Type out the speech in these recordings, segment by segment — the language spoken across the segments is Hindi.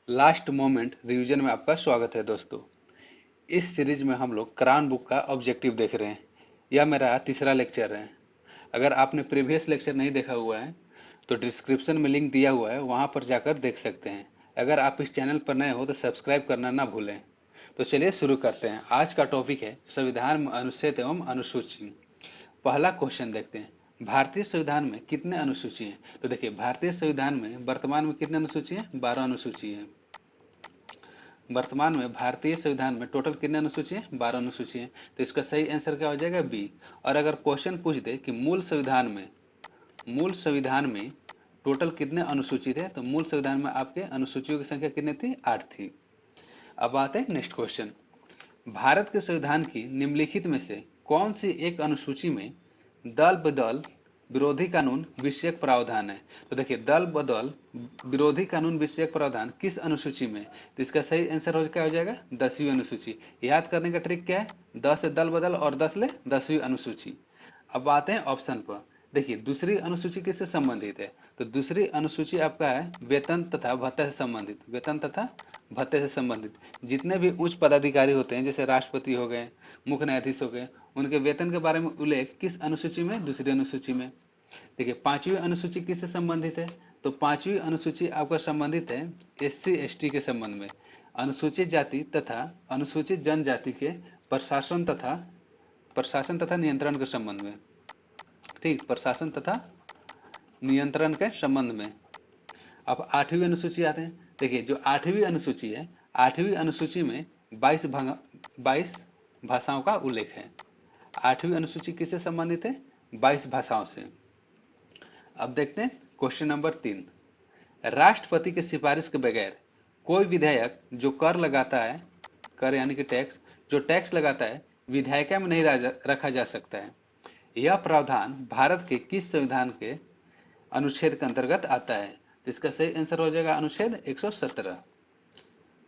लास्ट मोमेंट रिवीजन में आपका स्वागत है दोस्तों। इस सीरीज में हम लोग क्राउन बुक का ऑब्जेक्टिव देख रहे हैं। यह मेरा तीसरा लेक्चर है। अगर आपने प्रीवियस लेक्चर नहीं देखा हुआ है तो डिस्क्रिप्शन में लिंक दिया हुआ है, वहां पर जाकर देख सकते हैं। अगर आप इस चैनल पर नए हो तो सब्सक्राइब करना ना भूलें। तो चलिए शुरू करते हैं। आज का टॉपिक है संविधान में अनुच्छेद एवं अनुसूची। पहला क्वेश्चन देखते हैं, भारतीय संविधान में कितने अनुसूची हैं? तो देखिए, भारतीय संविधान में वर्तमान में कितने अनुसूची हैं? 12 अनुसूची हैं। वर्तमान में भारतीय संविधान में टोटल कितने अनुसूची हैं? 12 अनुसूची हैं। तो इसका सही आंसर क्या हो जाएगा? बी। और अगर क्वेश्चन पूछ दे कि मूल संविधान में टोटल कितने अनुसूचित है, तो मूल संविधान में आपके अनुसूचियों की संख्या कितनी थी? 8 थी। अब आते हैं नेक्स्ट क्वेश्चन। भारत के संविधान की निम्नलिखित में से कौन सी एक अनुसूची में दल बदल विरोधी कानून विषयक प्रावधान है? तो देखिए, दल बदल विरोधी कानून विषयक प्रावधान किस अनुसूची में? तो इसका सही आंसर हो क्या हो जाएगा? 10वीं अनुसूची। याद करने का ट्रिक क्या है? 10 से दल बदल और 10 ले 10वीं अनुसूची। अब आते हैं ऑप्शन पर। देखिए, दूसरी अनुसूची किससे संबंधित है? तो दूसरी अनुसूची आपका है वेतन तथा भत्ते से संबंधित। वेतन तथा भत्ते से संबंधित जितने भी उच्च पदाधिकारी होते हैं, जैसे राष्ट्रपति हो गए, मुख्य न्यायाधीश हो गए, उनके वेतन के बारे में उल्लेख किस अनुसूची में? दूसरी अनुसूची में। देखिए, 5वीं अनुसूची किससे संबंधित है? तो 5वीं अनुसूची आपका संबंधित है SC ST के संबंध में, अनुसूचित जाति तथा अनुसूचित जनजाति के प्रशासन तथा नियंत्रण के संबंध में। ठीक, प्रशासन तथा नियंत्रण के संबंध में। अब 8वीं अनुसूची आते हैं। देखिए, जो 8वीं अनुसूची है, 8वीं अनुसूची में 22 भाषाओं का उल्लेख है। 8वीं अनुसूची किससे संबंधित है? 22 भाषाओं से। अब देखते हैं क्वेश्चन नंबर 3। राष्ट्रपति की सिफारिश के बगैर कोई विधायक जो कर लगाता है, कर यानी कि टैक्स, जो टैक्स लगाता है, विधायिका में नहीं रखा जा सकता है। यह प्रावधान भारत के किस संविधान के अनुच्छेद के अंतर्गत आता है? तो इसका सही आंसर हो जाएगा अनुच्छेद 117।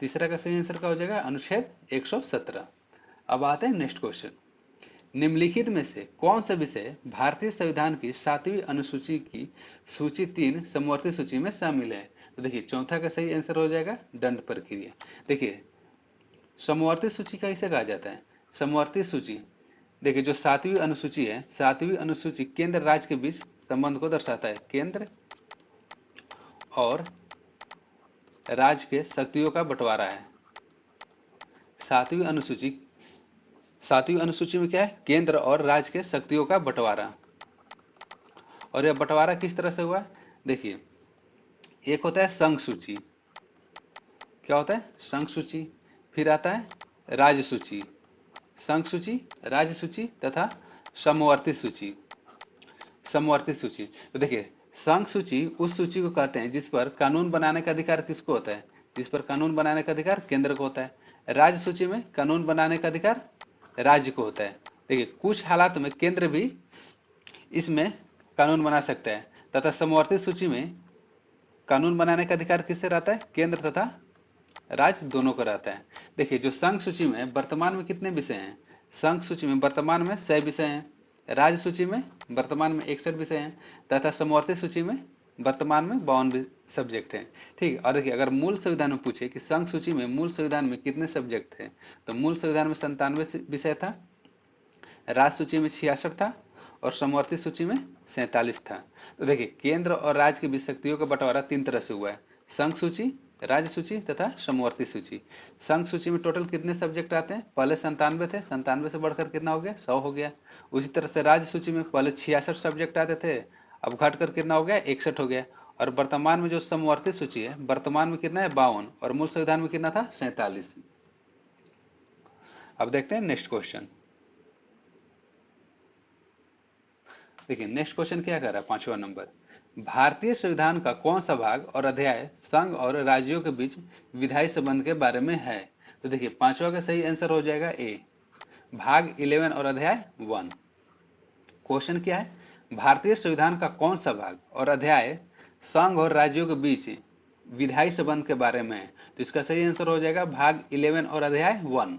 तीसरा का सही आंसर क्या हो जाएगा? अनुच्छेद 117। अब आते हैं नेक्स्ट क्वेश्चन। निम्नलिखित में से कौन सा विषय भारतीय संविधान की 7वीं अनुसूची की सूची 3 समवर्ती सूची में शामिल है? तो देखिए, चौथा का सही आंसर हो जाएगा दंड प्रक्रिया। देखिए, समवर्ती सूची का इसे कहा जाता है। समवर्ती सूची, देखिए, जो 7वीं अनुसूची है, 7वीं अनुसूची केंद्र राज्य के बीच संबंध को दर्शाता है। केंद्र और राज्य के शक्तियों का बंटवारा है। 7वीं अनुसूची 7वीं अनुसूची में क्या है? केंद्र और राज्य के शक्तियों का बंटवारा। और यह बंटवारा किस तरह से हुआ? देखिए, एक होता है संघ सूची। क्या होता है? संघ सूची। फिर आता है राज्य सूची, संघ सूची, राज्य सूची तथा समवर्ती सूची। समवर्ती सूची, तो देखिए, संघ सूची उस सूची को कहते हैं जिस पर कानून बनाने का अधिकार किसको होता है? जिस पर कानून बनाने का अधिकार केंद्र को होता है। राज्य सूची में कानून बनाने का अधिकार राज्य को होता है। देखिए, कुछ हालात में केंद्र भी इसमें कानून बना सकता है। तथा समवर्ती सूची में कानून बनाने का अधिकार किससे रहता है? केंद्र तथा राज्य दोनों को रहता है। देखिए, जो संघ सूची में वर्तमान में कितने विषय हैं? संघ सूची में वर्तमान में 100 विषय हैं। राज्य सूची में वर्तमान में 61 विषय हैं। तथा समवर्ती सूची में वर्तमान में 52 सब्जेक्ट हैं। ठीक। और देखिए, अगर मूल संविधान में पूछे कि संघ सूची में मूल संविधान में कितने सब्जेक्ट थे, तो मूल संविधान में 97 विषय था, राज्य सूची में 66 था और समवर्ती सूची में 47 था। तो देखिए, केंद्र और राज्य की बीच शक्तियों का बंटवारा 3 तरह से हुआ है: संघ सूची, राज्य सूची तथा समवर्ती सूची। संघ सूची में टोटल कितने सब्जेक्ट आते हैं? पहले 97 थे, 97 से बढ़कर कितना हो गया? 100 हो गया। उसी तरह से राज्य सूची में पहले 66 सब्जेक्ट आते थे, अब घटकर कितना हो गया? 61 हो गया। और वर्तमान में जो समवर्ती सूची है, वर्तमान में कितना है? 52। और मूल संविधान में कितना था? 47। अब देखते हैं नेक्स्ट क्वेश्चन। देखिए, नेक्स्ट क्वेश्चन क्या कर रहा है? 5वां नंबर। भारतीय संविधान का कौन सा भाग और अध्याय संघ और राज्यों के बीच विधायी संबंध के बारे में है? तो देखिए, 5वां का सही आंसर हो जाएगा ए, भाग 11 और अध्याय 1। क्वेश्चन क्या है? भारतीय संविधान का कौन सा भाग और अध्याय संघ और राज्यों के बीच विधायी संबंध के बारे में है? तो इसका सही आंसर हो जाएगा भाग 11 और अध्याय 1।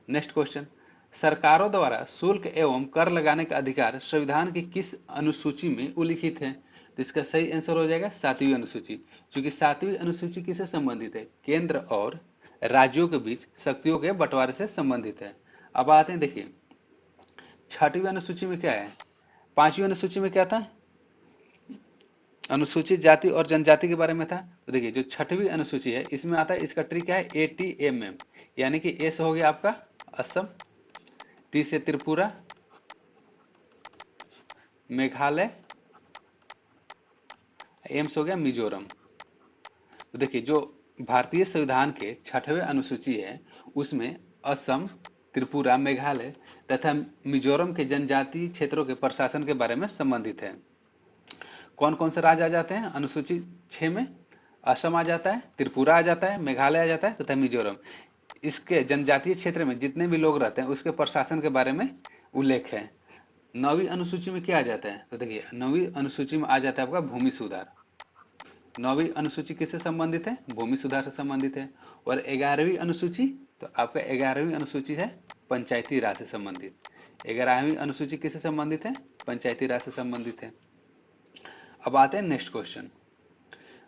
Next question. सरकारों द्वारा शुल्क एवं कर लगाने का अधिकार संविधान की किस अनुसूची में उल्लिखित है? तो इसका सही आंसर हो जाएगा 7वीं अनुसूची, क्योंकि 7वीं अनुसूची किससे संबंधित है? केंद्र और राज्यों के बीच शक्तियों के बंटवारे से संबंधित है। अब आते हैं, देखिए 6वीं अनुसूची में क्या है, 5वीं अनुसूची में क्या था, अनुसूचित जाति और जनजाति के बारे में था। तो देखिए जो 6वीं अनुसूची है इसमें आता है, इसका ट्री क्या है, ATMM, यानी कि एस हो गया आपका असम, टी से त्रिपुरा, मेघालय, एम्स हो गया मिजोरम। तो देखिए जो भारतीय संविधान के 6वें अनुसूची है उसमें असम, त्रिपुरा, मेघालय तथा मिजोरम के जनजातीय क्षेत्रों के प्रशासन के बारे में संबंधित है। कौन कौन से राज्य आ जाते हैं अनुसूची 6 में? असम आ जाता है, त्रिपुरा आ जाता है, मेघालय आ जाता है तथा मिजोरम। इसके जनजातीय क्षेत्र में जितने भी लोग रहते हैं उसके प्रशासन के बारे में उल्लेख है। 9वीं अनुसूची में क्या आ जाता है? तो देखिए 9वीं अनुसूची में आ जाता है आपका भूमि सुधार। 9वीं अनुसूची किससे संबंधित है? भूमि सुधार से संबंधित है। और 11वीं अनुसूची, तो आपका 11वीं अनुसूची है पंचायती राज से संबंधित। 11वीं अनुसूची किससे संबंधित है? पंचायती राज से संबंधित है। अब आते हैं नेक्स्ट क्वेश्चन।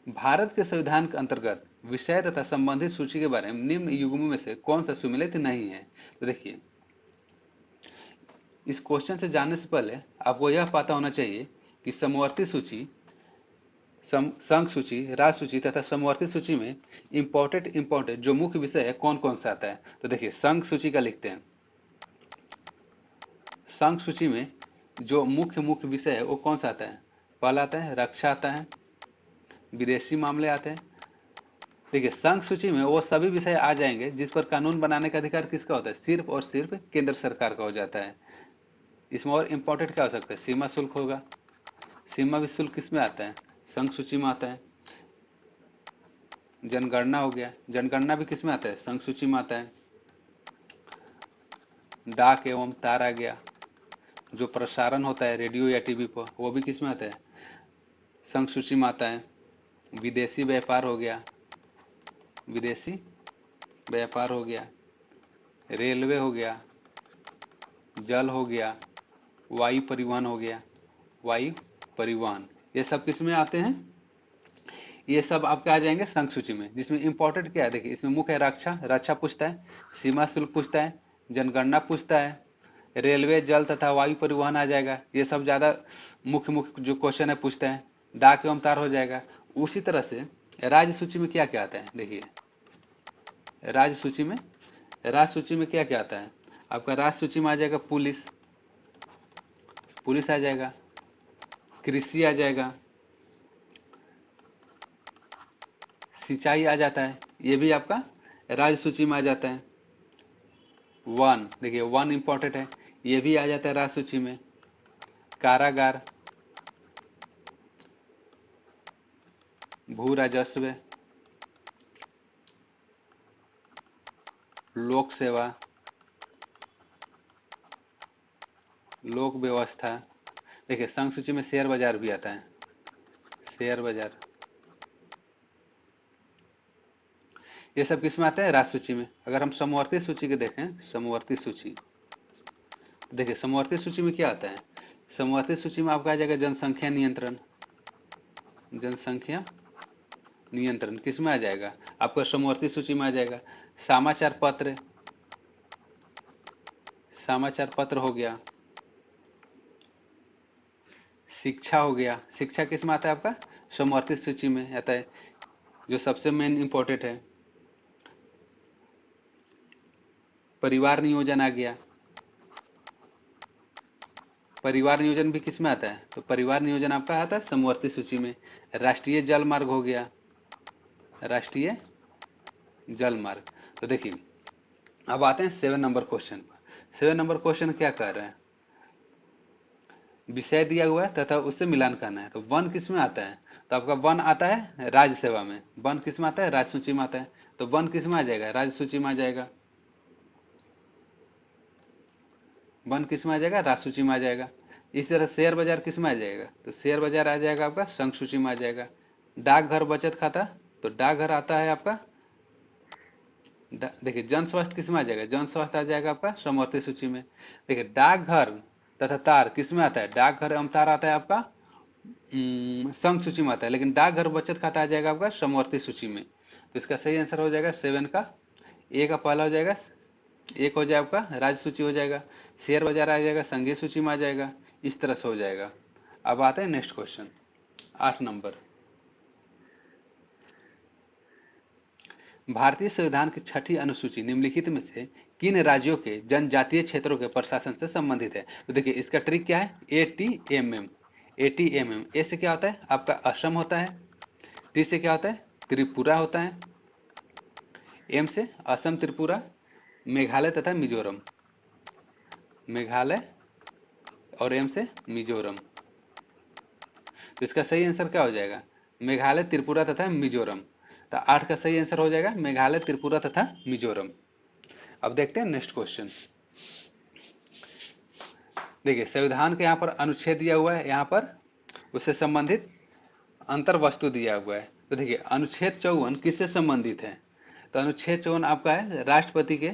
भारत के संविधान के अंतर्गत विषय तथा संबंधित सूची के बारे में निम्न युग्मों में से कौन सा सुमेलित नहीं है? तो देखिए इस क्वेश्चन से जानने से पहले आपको यह पता होना चाहिए कि समवर्ती सूची, संघ सूची, राज्य सूची तथा समवर्ती सूची में इंपॉर्टेंट जो मुख्य विषय है कौन कौन सा आता है? तो देखिए संघ सूची का लिखते हैं। संघ सूची में जो मुख्य विषय है वो कौन सा आता है? पहला आता है रक्षा आता है, विदेशी मामले आते हैं। देखिए संघ सूची में वो सभी विषय आ जाएंगे जिस पर कानून बनाने का अधिकार किसका होता है? सिर्फ और सिर्फ केंद्र सरकार का हो जाता है। इसमें और इंपॉर्टेंट क्या हो सकता है? सीमा शुल्क होगा। सीमा भी शुल्क किसमें आता है? संघ सूची में आता है। जनगणना हो गया, जनगणना भी किसमें आता है? संघ सूची में आता है। डाक एवं तार आ गया, जो प्रसारण होता है रेडियो या टीवी पर वो भी किसमें आता है? संघ सूची में आता है। विदेशी व्यापार हो गया, विदेशी व्यापार हो गया, रेलवे हो गया, जल हो गया, वायु परिवहन हो गया, वायु परिवहन, ये सब किसमें आते हैं? ये सब आपके आ जाएंगे संघ सूची में। जिसमें इंपॉर्टेंट क्या है? देखिए इसमें मुख्य है रक्षा पूछता है, सीमा शुल्क पूछता है, जनगणना पूछता है, रेलवे, जल तथा वायु परिवहन आ जाएगा। ये सब ज्यादा मुख्य जो क्वेश्चन है पूछता है। डाक एवं तार हो जाएगा। उसी तरह से राज्य सूची में क्या क्या आता है? देखिए राज्य सूची में क्या क्या आता है? आपका राज्य सूची में आ जाएगा पुलिस आ जाएगा, कृषि आ जाएगा, सिंचाई आ जाता है, ये भी आपका राज्य सूची में आ जाता है। वन, देखिए वन इंपॉर्टेंट है, ये भी आ जाता है राज्य सूची में। कारागार, भू राजस्व, लोक सेवा, लोक व्यवस्था। देखिए संघ सूची में शेयर बाजार भी आता है, शेयर बाजार। ये सब किस में आते हैं? राज्य सूची में। अगर हम समवर्ती सूची के देखें, समवर्ती सूची, देखिए समवर्ती सूची में क्या आता है? समवर्ती सूची में आपका आ जाएगा जनसंख्या नियंत्रण। जनसंख्या नियंत्रण किस में आ जाएगा? आपका समवर्ती सूची में आ जाएगा। समाचार पत्र, समाचार पत्र हो गया। शिक्षा हो गया, शिक्षा किस में आता है आपका? समवर्ती सूची में आता है, जो सबसे मेन इंपॉर्टेंट है। परिवार नियोजन आ गया, परिवार नियोजन भी किस में आता है? तो परिवार नियोजन आपका आता है समवर्ती सूची में। राष्ट्रीय जल मार्ग हो गया, राष्ट्रीय जल मार्ग। तो देखिए अब आते हैं 7 नंबर क्वेश्चन पर। 7 नंबर क्वेश्चन क्या कर रहे हैं? विषय दिया हुआ है तथा उससे मिलान करना है। तो वन किस में आता है? तो आपका वन आता है राज्य सेवा में। वन किस में आता है? राज्य सूची में आता है। तो वन किस में आ जाएगा? राज्य सूची में आ जाएगा। वन किस में आ जाएगा? राज्य सूची में आ जाएगा। इस तरह शेयर बाजार किस में आ जाएगा? तो शेयर बाजार आ जाएगा आपका संघ सूची में आ जाएगा। डाकघर बचत खाता, तो डाकघर आता है आपका, देखिए जन स्वास्थ्य किस में आ जाएगा? जन स्वास्थ्य आ जाएगा आपका समवर्ती सूची में। देखिए डाकघर तथा तार किस में आता है? डाकघर एवं तार आता है आपका संघ सूची में आता है, लेकिन डाकघर बचत खाता आ जाएगा आपका समवर्ती सूची में। तो इसका सही आंसर हो जाएगा 7 का। ए का पहला हो जाएगा, एक हो जाएगा आपका राज्य सूची हो जाएगा, शेयर बाजार आ जाएगा संघीय सूची में आ जाएगा, इस तरह से हो जाएगा। अब आते हैं नेक्स्ट क्वेश्चन 8 नंबर। भारतीय संविधान की छठी अनुसूची निम्नलिखित में से किन राज्यों के जनजातीय क्षेत्रों के प्रशासन से संबंधित है? तो देखिए इसका ट्रिक क्या है, ATMM। ATMM, ए से क्या होता है आपका असम होता है, टी से क्या होता है त्रिपुरा होता है, एम से असम त्रिपुरा मेघालय तथा मिजोरम, मेघालय और एम से मिजोरम। तो इसका सही आंसर क्या हो जाएगा, मेघालय त्रिपुरा तथा मिजोरम। तो 8 का सही आंसर हो जाएगा मेघालय त्रिपुरा तथा मिजोरम। अब देखते हैं नेक्स्ट क्वेश्चन। देखिए संविधान के यहाँ पर अनुच्छेद दिया हुआ है, यहाँ पर उससे संबंधित अंतर वस्तु दिया हुआ है। तो देखिए अनुच्छेद 54 किससे संबंधित है? तो अनुच्छेद 54 आपका है राष्ट्रपति के,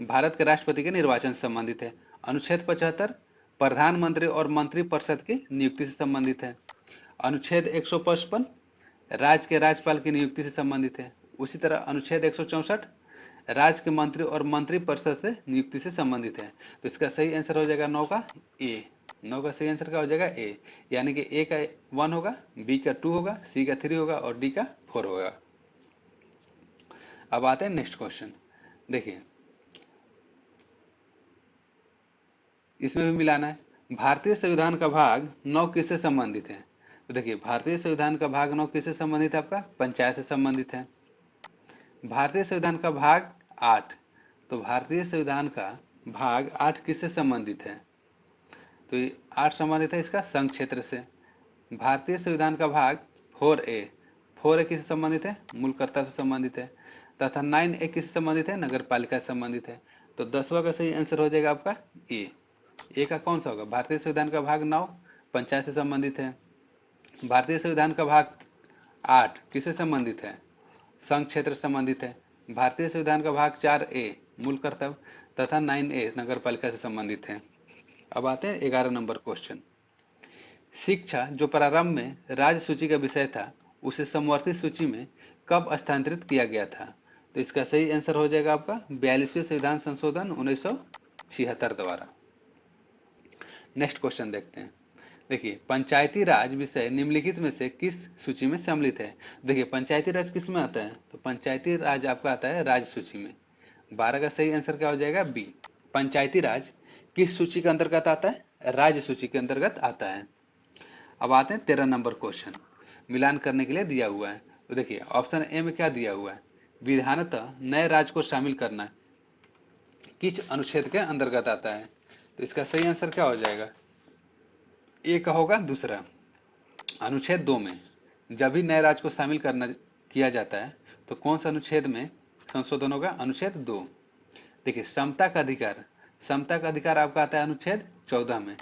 भारत के राष्ट्रपति के निर्वाचन से संबंधित है। अनुच्छेद 75 प्रधानमंत्री और मंत्रिपरिषद की नियुक्ति से संबंधित है। अनुच्छेद 155 राज्य के राज्यपाल की नियुक्ति से संबंधित है। उसी तरह अनुच्छेद 164 राज्य के मंत्री और मंत्रिपरिषद से नियुक्ति से संबंधित है। तो इसका सही आंसर हो जाएगा 9 का ए। 9 का सही आंसर क्या हो जाएगा ए, यानी कि ए का 1 होगा, बी का 2 होगा, सी का 3 होगा और डी का 4 होगा। अब आते हैं नेक्स्ट क्वेश्चन। देखिए इसमें भी मिलाना है, भारतीय संविधान का भाग 9 किससे संबंधित है? तो देखिए भारतीय संविधान का भाग 9 किससे संबंधित है आपका पंचायत से संबंधित है। भारतीय संविधान का भाग 8, तो भारतीय संविधान का भाग 8 किससे संबंधित है? तो ये 8 संबंधित है इसका संघ क्षेत्र से। भारतीय संविधान का भाग 4A, 4A किससे संबंधित है मूल कर्तव्य से संबंधित है, तथा 9A किससे संबंधित है नगर पालिका से संबंधित है। तो 10वां का सही आंसर हो जाएगा आपका ए। ए का कौन सा होगा, भारतीय संविधान का भाग 9 पंचायत से संबंधित है, भारतीय संविधान का भाग 8 किससे संबंधित है संघ क्षेत्र से संबंधित है, भारतीय संविधान का भाग 4A मूल कर्तव्य तथा 9A नगर पालिका से संबंधित है। अब आते हैं 11 नंबर क्वेश्चन। शिक्षा जो प्रारंभ में राज्य सूची का विषय था उसे समवर्ती सूची में कब स्थानांतरित किया गया था? तो इसका सही आंसर हो जाएगा आपका 42वें संविधान संशोधन 1976 द्वारा। नेक्स्ट क्वेश्चन देखते हैं। देखिए पंचायती राज विषय निम्नलिखित में से किस सूची में सम्मिलित है? देखिए पंचायती राज किस में आता है, तो पंचायती राज आपका आता है राज्य सूची में। 12 का सही आंसर क्या हो जाएगा बी। पंचायती राज किस सूची के अंतर्गत आता है, राज्य सूची के अंतर्गत आता है। अब आते हैं 13 नंबर क्वेश्चन, मिलान करने के लिए दिया हुआ है। तो देखिए ऑप्शन ए में क्या दिया हुआ है, विधानतः नए राज्य को शामिल करना किस अनुच्छेद के अंतर्गत आता है? तो इसका सही आंसर क्या हो जाएगा, ए का होगा दूसरा, अनुच्छेद 2 में जब भी नए राज्य को शामिल करना किया जाता है तो कौन सा अनुच्छेद में संशोधन होगा, अनुच्छेद 2। देखिए समता का अधिकार, समता का अधिकार आपका आता है अनुच्छेद 14 में,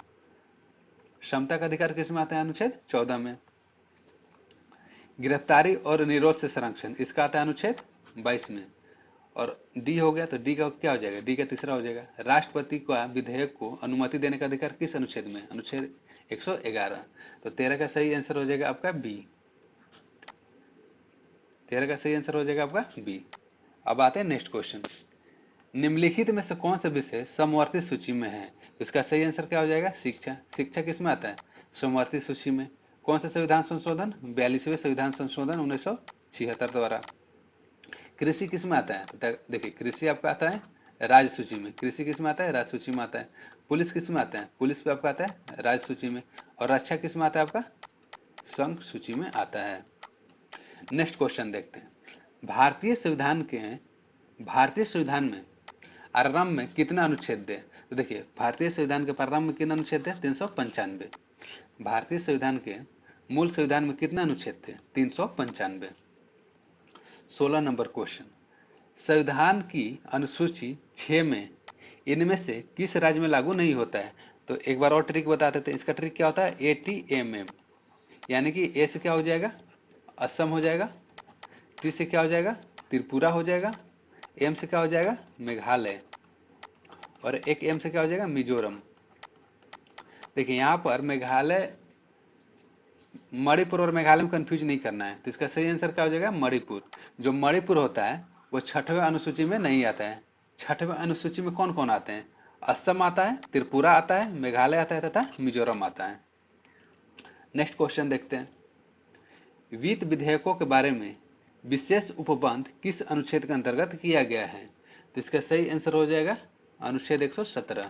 समता का अधिकार किस में आता है अनुच्छेद 14 में। गिरफ्तारी और निरोध से संरक्षण इसका आता है अनुच्छेद 22 में। और डी हो गया, तो डी का क्या हो जाएगा, डी का तीसरा हो जाएगा, राष्ट्रपति का विधेयक को अनुमति देने का अधिकार किस अनुच्छेद में, अनुच्छेद 111। तो 13 का सही आंसर हो जाएगा आपका बी, 13 का सही आंसर हो जाएगा आपका बी। अब आते हैं नेक्स्ट क्वेश्चन, निम्नलिखित में से कौन सा विषय समवर्ती सूची में है? इसका सही आंसर क्या हो जाएगा शिक्षा। शिक्षा किस में आता है समवर्ती सूची में। कौन सा संविधान संशोधन, 42वें संविधान संशोधन 1976 द्वारा। कृषि किस में आता है, तो देखिए कृषि आपका आता है राज्य सूची में, कृषि किस में आता है राज्य सूची में आता है। पुलिस किस में आता है, पुलिस भी आपका आता है राज्य सूची में। और रक्षा किस में आता है आपका संघ सूची में आता है। नेक्स्ट क्वेश्चन देखते हैं, भारतीय संविधान में आरंभ में कितना अनुच्छेद है? तो देखिए भारतीय संविधान के प्रारंभ में कितना अनुच्छेद है 395। भारतीय संविधान के मूल संविधान में कितना अनुच्छेद थे 395। 16 नंबर क्वेश्चन, संविधान की अनुसूची 6 में इनमें से किस राज्य में लागू नहीं होता है? तो एक बार और ट्रिक बताते थे, इसका ट्रिक क्या होता है ATMM, यानी कि ए से क्या हो जाएगा असम हो जाएगा, टी से क्या हो जाएगा त्रिपुरा हो जाएगा, एम से क्या हो जाएगा मेघालय और एक एम से क्या हो जाएगा मिजोरम। देखिए यहाँ पर मेघालय मणिपुर और मेघालय में कंफ्यूज नहीं करना है। तो इसका सही आंसर क्या हो जाएगा? मणिपुर। जो मणिपुर होता है वो 6वें अनुसूची में नहीं आता है। 6वें अनुसूची में कौन कौन आते हैं? असम आता है, त्रिपुरा आता है, मेघालय आता है तथा मिजोरम आता है। नेक्स्ट क्वेश्चन देखते हैं। वित्त विधेयकों के बारे में विशेष उपबंध किस अनुच्छेद के अंतर्गत किया गया है? तो इसका सही आंसर हो जाएगा अनुच्छेद 117।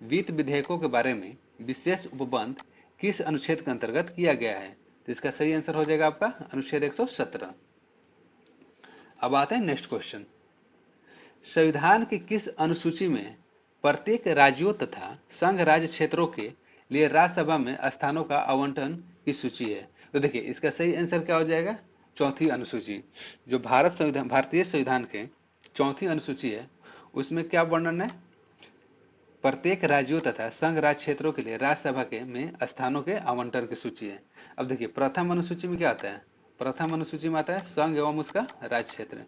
वित्त विधेयकों के बारे में विशेष उपबंध किस अनुच्छेद के अंतर्गत किया गया है? तो इसका सही आंसर हो जाएगा आपका अनुच्छेद 117। अब आते हैं नेक्स्ट क्वेश्चन। संविधान की किस अनुसूची में प्रत्येक राज्यों तथा संघ राज्य क्षेत्रों के लिए राज्यसभा में स्थानों का आवंटन की सूची है? तो देखिए इसका सही आंसर क्या हो जाएगा? चौथी अनुसूची। जो भारतीय संविधान के चौथी अनुसूची है उसमें क्या वर्णन है? प्रत्येक राज्यों तथा संघ राज्य क्षेत्रों के लिए राज्यसभा के में स्थानों के आवंटन की सूची है। अब देखिए प्रथम अनुसूची में क्या आता है? प्रथम अनुसूची में आता है संघ एवं उसका राज्य क्षेत्र,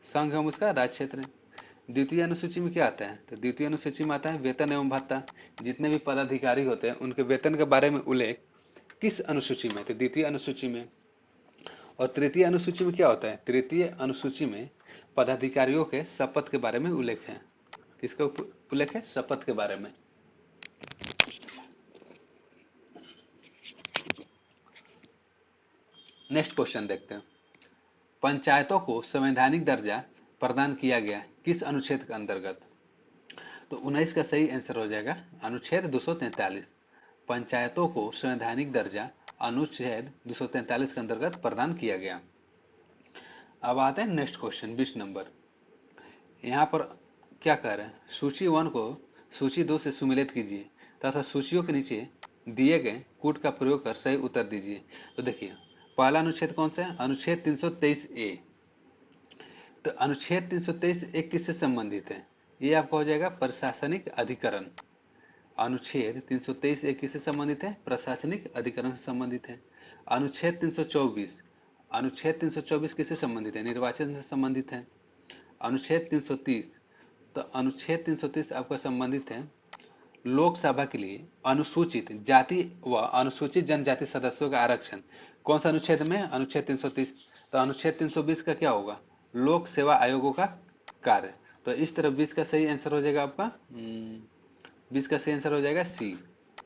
संघ एवं उसका राज्य क्षेत्र। द्वितीय अनुसूची में क्या आता है? तो द्वितीय अनुसूची में आता है वेतन एवं भत्ता। जितने भी पदाधिकारी होते हैं उनके वेतन के बारे में उल्लेख किस अनुसूची में? तो द्वितीय अनुसूची में। और तृतीय अनुसूची में क्या होता है? तृतीय अनुसूची में पदाधिकारियों के शपथ के बारे में उल्लेख है। किसका उल्लेख है? शपथ के बारे में। नेक्स्ट क्वेश्चन देखते हैं। पंचायतों को संवैधानिक दर्जा प्रदान किया गया किस अनुच्छेद के अंतर्गत? तो 19 का सही आंसर हो जाएगा अनुच्छेद 243। पंचायतों को संवैधानिक दर्जा अनुच्छेद 243 के अंतर्गत प्रदान किया गया। अब आते हैं नेक्स्ट क्वेश्चन 20 नंबर। यहाँ पर क्या कह रहे हैं? सूची 1 को सूची 2 से सुमेलित कीजिए तथा सूचियों के नीचे दिए गए कूट का प्रयोग कर सही उत्तर दीजिए। तो देखिए पहला अनुच्छेद कौन सा है? अनुच्छेद 323A। तो अनुच्छेद 323A किससे संबंधित है? ये आपका हो जाएगा प्रशासनिक अधिकरण। अनुच्छेद 323A किससे संबंधित है? प्रशासनिक अधिकरण से संबंधित है। अनुच्छेद 324, अनुच्छेद 324 किससे संबंधित है? निर्वाचन से संबंधित है। अनुच्छेद 330, तो अनुच्छेद 330 आपका संबंधित है लोकसभा के लिए अनुसूचित जाति व अनुसूचित जनजाति सदस्यों का आरक्षण। कौन सा अनुच्छेद में? अनुच्छेद 330। तो अनुच्छेद 320 का क्या होगा? लोक सेवा आयोगों का कार्य। तो इस तरह 20 का सही आंसर हो जाएगा आपका 20 का सही आंसर हो जाएगा सी।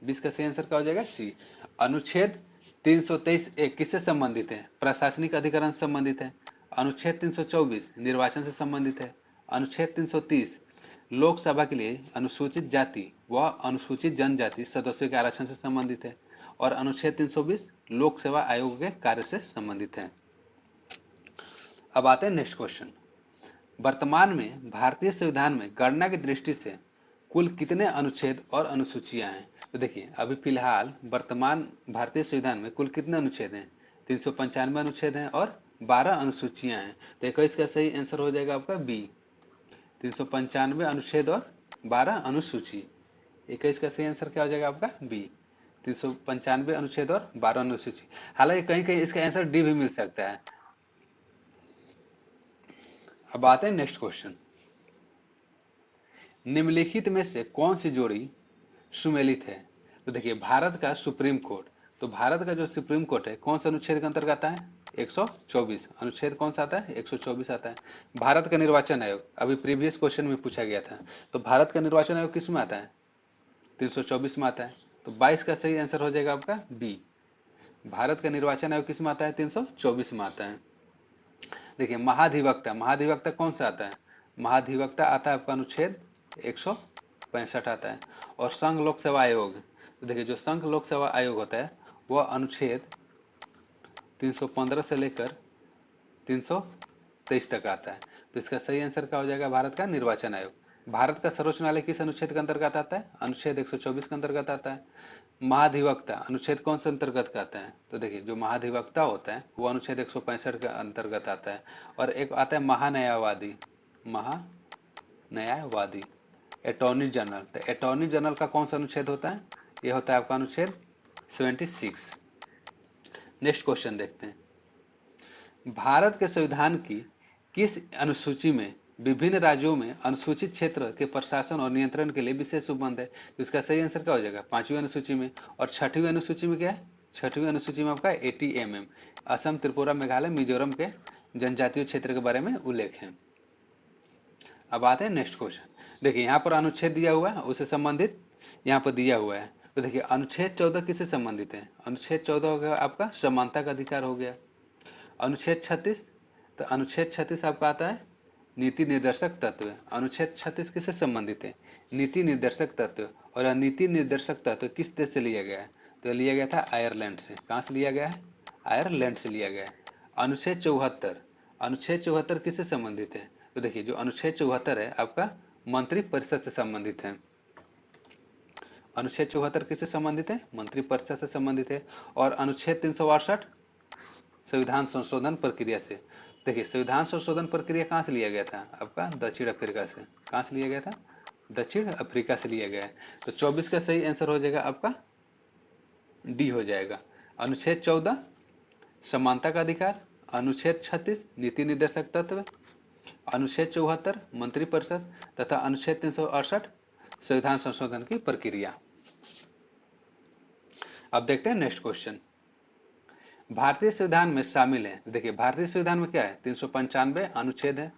20 का सही आंसर क्या हो जाएगा? सी। अनुच्छेद 323A किससे संबंधित है? प्रशासनिक अधिकरण से संबंधित है। अनुच्छेद 324 निर्वाचन से संबंधित है। अनुच्छेद 330 लोकसभा के लिए अनुसूचित जाति व अनुसूचित जनजाति सदस्यों के आरक्षण से संबंधित है। और अनुच्छेद 320 लोक सेवा आयोग के कार्य से संबंधित है। अब आते हैं नेक्स्ट क्वेश्चन। वर्तमान में भारतीय संविधान में गणना की दृष्टि से कुल कितने अनुच्छेद और अनुसूचियां हैं? तो देखिए अभी फिलहाल वर्तमान भारतीय संविधान में कुल कितने अनुच्छेद हैं? 395 अनुच्छेद हैं और 12 अनुसूचियां हैं। तो 21 का सही आंसर हो जाएगा आपका बी। 395 अनुच्छेद और 12 अनुसूची। 21 का सही आंसर क्या हो जाएगा आपका? बी। 395 अनुच्छेद और 12 अनुसूची। हालांकि कहीं कहीं इसका आंसर डी भी मिल सकता है। अब आते हैं नेक्स्ट क्वेश्चन। निम्नलिखित में से कौन सी जोड़ी सुमेलित है? तो देखिए भारत का सुप्रीम कोर्ट, तो भारत का जो सुप्रीम कोर्ट है कौन सा अनुच्छेद के अंतर्गत आता है? 124। अनुच्छेद कौन सा आता है? 124 आता है। भारत का निर्वाचन आयोग अभी प्रीवियस क्वेश्चन में पूछा गया था, तो भारत का निर्वाचन आयोग किस में आता है? 324 में आता है। तो 22 का सही आंसर हो जाएगा आपका बी। भारत का निर्वाचन आयोग किस में आता है? 324 में आता है। देखिए महाधिवक्ता, महाधिवक्ता कौन सा आता है? महाधिवक्ता आता है आपका अनुच्छेद 165 आता है। और संघ लोक सेवा आयोग, तो देखिए जो संघ लोक सेवा आयोग होता है वह अनुच्छेद 315 से लेकर 323 तक आता है। तो इसका सही आंसर क्या हो जाएगा? भारत का निर्वाचन आयोग। भारत का सर्वोच्च न्यायालय किस अनुच्छेद के अंतर्गत आता है? अनुच्छेद 124 के अंतर्गत आता है। महाधिवक्ता अनुच्छेद कौन से अंतर्गत का आता है? तो देखिए जो महाधिवक्ता होता है वो अनुच्छेद 165 के अंतर्गत आता है। और एक आता है महान्यायवादी, महान्यायवादी अटॉर्नी जनरल। तो अटॉर्नी जनरल का कौन सा अनुच्छेद होता है? ये होता है आपका अनुच्छेद 76। नेक्स्ट क्वेश्चन देखते हैं। भारत के संविधान की किस अनुसूची में विभिन्न राज्यों में अनुसूचित क्षेत्र के प्रशासन और नियंत्रण के लिए विशेष उपबंध है? तो इसका सही आंसर क्या हो जाएगा? 5वीं अनुसूची में। और 6वीं अनुसूची में क्या है? 6वीं अनुसूची में आपका 80 mm असम, त्रिपुरा, मेघालय, मिजोरम के जनजातीय क्षेत्र के बारे में उल्लेख है। अब आते हैं नेक्स्ट क्वेश्चन। देखिए यहाँ पर अनुच्छेद दिया हुआ है, उससे संबंधित यहाँ पर दिया हुआ है। तो देखिए अनुच्छेद 14 किससे संबंधित है? अनुच्छेद 14 हो गया आपका समानता का अधिकार हो गया। अनुच्छेद 36, तो अनुच्छेद 36 आपका आता है नीति निर्देशक तत्व। अनुच्छेद 36 किससे संबंधित है? नीति निर्देशक तत्व। और यह नीति निर्देशक तत्व किस देश से लिया गया है? तो लिया गया था आयरलैंड से। कहाँ से लिया गया है? आयरलैंड से लिया गया है। अनुच्छेद 74, अनुच्छेद 74 किससे संबंधित है? तो देखिए जो अनुच्छेद 74 है आपका मंत्रिपरिषद से संबंधित है। अनुच्छेद 74 किससे संबंधित है? मंत्रिपरिषद से संबंधित है। और अनुच्छेद 368 संविधान संशोधन प्रक्रिया से। देखिए संविधान संशोधन प्रक्रिया कहाँ से लिया गया था? आपका दक्षिण अफ्रीका से। कहाँ से लिया गया था? दक्षिण अफ्रीका से लिया गया है। तो 24 का सही आंसर हो जाएगा आपका डी हो जाएगा। अनुच्छेद 14 समानता का अधिकार, अनुच्छेद 36 नीति निर्देशक तत्व, अनुच्छेद 74 मंत्रिपरिषद तथा अनुच्छेद 368 संविधान संशोधन की प्रक्रिया। अब देखते हैं नेक्स्ट क्वेश्चन। भारतीय संविधान में शामिल है। देखिए भारतीय संविधान में क्या है? 395 अनुच्छेद है।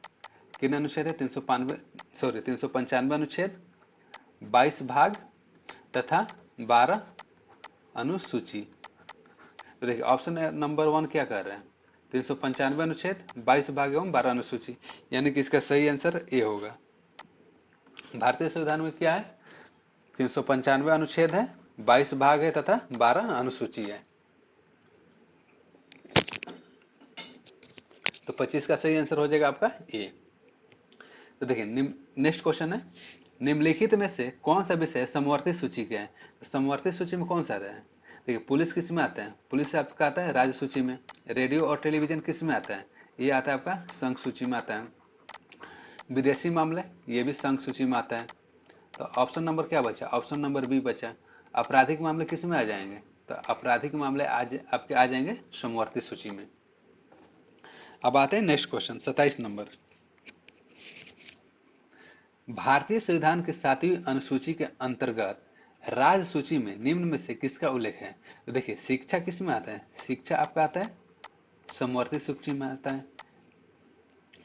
कितने अनुच्छेद है? 395 अनुच्छेद, 22 भाग तथा 12 अनुसूची। तो देखिए ऑप्शन नंबर 1 क्या कर रहे हैं? 395 अनुच्छेद, 22 भाग एवं 12 अनुसूची, यानी कि इसका सही आंसर ए होगा। भारतीय संविधान में क्या है? 395 अनुच्छेद है, 22 भाग है तथा 12 अनुसूची है। तो 25 का सही आंसर हो जाएगा आपका ए। तो देखिए नेक्स्ट क्वेश्चन है, निम्नलिखित में से कौन सा विषय समवर्ती सूची के है? तो समवर्ती सूची में कौन सा आता है? देखिए पुलिस किस में आता है? पुलिस आपका आता है राज्य सूची में। रेडियो और टेलीविजन किस में आता है? ये आता है आपका संघ सूची में आता है। विदेशी मामले ये भी संघ सूची में आता है। तो ऑप्शन नंबर क्या बचा? ऑप्शन नंबर बी बचा। आपराधिक मामले किस में आ जाएंगे? तो आपराधिक मामले आज आपके आ जाएंगे समवर्ती सूची में। अब आते हैं नेक्स्ट क्वेश्चन 27 नंबर। भारतीय संविधान के 7वीं अनुसूची के अंतर्गत राज्य सूची में निम्न में से किसका उल्लेख है? तो देखिए शिक्षा किस में आता है? शिक्षा आपका आता है समवर्ती सूची में आता है।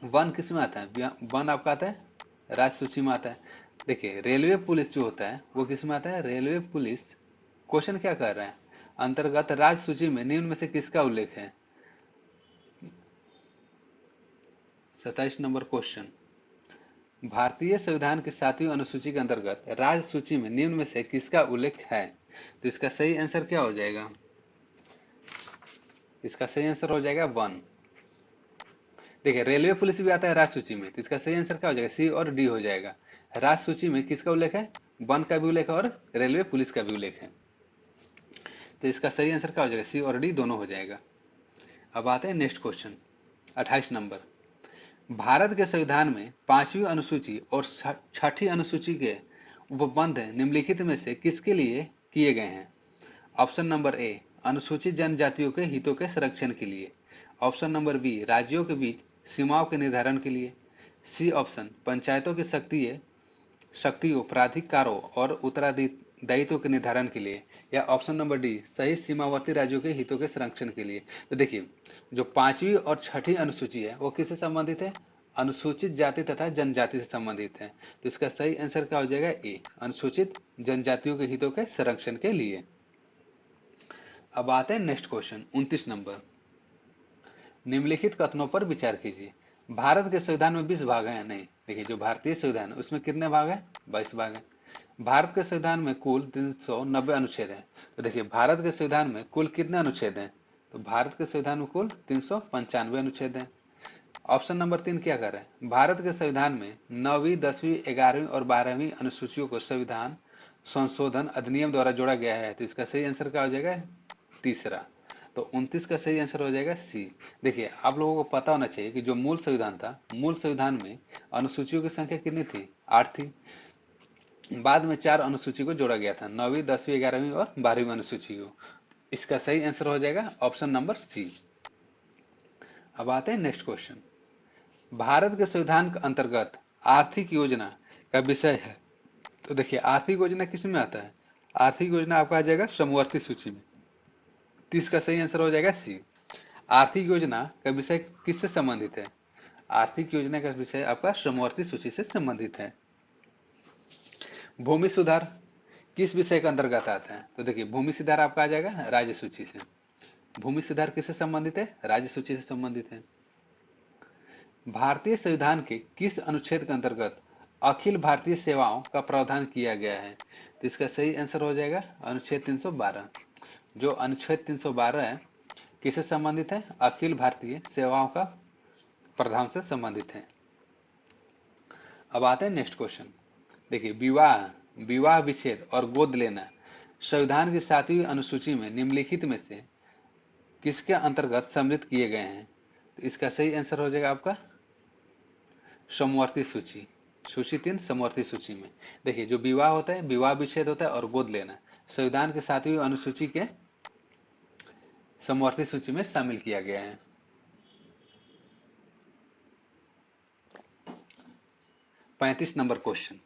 वन किस में आता है? वन आपका आता है राज्य सूची में आता है। देखिए रेलवे पुलिस जो होता है वो किस में आता है? Railway police. क्वेश्चन क्या कर रहे हैं? अंतर्गत राज्य सूची में निम्न में से किसका उल्लेख है? 27 नंबर क्वेश्चन। भारतीय संविधान की 7वीं अनुसूची के अंतर्गत राज्य सूची में निम्न में से किसका उल्लेख है? तो इसका सही आंसर क्या हो जाएगा? इसका सही आंसर हो जाएगा 1। देखिए रेलवे पुलिस भी आता है राज्य सूची में, तो इसका सही आंसर क्या हो जाएगा? सी और डी हो जाएगा। राज्य सूची में किसका उल्लेख है? वन का भी उल्लेख है और रेलवे पुलिस का भी उल्लेख है। तो इसका सही आंसर क्या हो जाएगा? सी और डी दोनों हो जाएगा। अब आते हैं नेक्स्ट क्वेश्चन 28 नंबर। भारत के संविधान में 5वीं अनुसूची और 6ठी अनुसूची के उपबंध निम्नलिखित में से किसके लिए किए गए हैं? ऑप्शन नंबर ए अनुसूचित जनजातियों के हितों के संरक्षण के लिए। ऑप्शन नंबर बी राज्यों के बीच सीमाओं के निर्धारण के लिए। सी ऑप्शन पंचायतों की शक्तियों, प्राधिकारों और उत्तरदायित्व के निर्धारण के लिए। या ऑप्शन नंबर डी सही सीमावर्ती राज्यों के हितों के संरक्षण के लिए। तो देखिए जो 5वीं और 6ठी अनुसूची है वो किससे संबंधित है? अनुसूचित जाति तथा जनजाति से संबंधित है। तो इसका सही आंसर क्या हो जाएगा? ए अनुसूचित जनजातियों के हितों के संरक्षण के लिए। अब आते हैं नेक्स्ट क्वेश्चन 29 नंबर। निम्नलिखित कथनों पर विचार कीजिए। भारत के संविधान में 20 भाग हैं। नहीं, देखिए जो भारतीय संविधान है उसमें कितने भाग हैं? 22 भाग हैं। भारत के संविधान में कुल 390 अनुच्छेद हैं। तो देखिए भारत के संविधान में कुल कितने अनुच्छेद हैं? तो भारत के संविधान में कुल 395 अनुच्छेद हैं। ऑप्शन नंबर 3 क्या कर रहे हैं? भारत के संविधान में 9वीं, 10वीं, 11वीं और 12वीं अनुसूचियों को संविधान संशोधन अधिनियम द्वारा जोड़ा गया है। तो इसका सही आंसर क्या हो जाएगा? तीसरा। तो 29 का सही आंसर हो जाएगा सी। देखिए आप लोगों को पता होना चाहिए कि जो मूल संविधान था, मूल संविधान में अनुसूचियों की संख्या कितनी थी? 8 थी। बाद में 4 अनुसूची को जोड़ा गया था, 9वीं, 10वीं, 11वीं और 12वीं अनुसूची को। इसका सही आंसर हो जाएगा ऑप्शन नंबर सी। अब आते हैं नेक्स्ट क्वेश्चन। भारत के संविधान के अंतर्गत आर्थिक योजना का विषय है। तो देखिए आर्थिक योजना किस में आता है? आर्थिक योजना आपका आ जाएगा समवर्ती सूची में। तो इसका सही आंसर हो जाएगा सी। आर्थिक योजना का विषय किससे संबंधित है? आर्थिक योजना का विषय आपका समवर्ती सूची से संबंधित है। भूमि सुधार किस विषय के अंतर्गत आता है? तो देखिए भूमि सुधार आपका आ जाएगा राज्य सूची से। भूमि सुधार किससे संबंधित है? राज्य सूची से संबंधित है। भारतीय संविधान के किस अनुच्छेद के अंतर्गत अखिल भारतीय सेवाओं का प्रावधान किया गया है? तो इसका सही आंसर हो जाएगा अनुच्छेद 312। जो अनुच्छेद 312 है किससे संबंधित है? अखिल भारतीय सेवाओं का प्रावधान से संबंधित है। अब आते हैं नेक्स्ट क्वेश्चन। देखिए विवाह विच्छेद और गोद लेना संविधान की 7वीं अनुसूची में निम्नलिखित में से किसके अंतर्गत सम्मिलित किए गए हैं? तो इसका सही आंसर हो जाएगा आपका समवर्ती सूची। सूची 3 समवर्ती सूची में देखिए जो विवाह होता है, विवाह विच्छेद होता है और गोद लेना संविधान के 7वीं अनुसूची के समवर्ती सूची में शामिल किया गया है। 35 नंबर क्वेश्चन।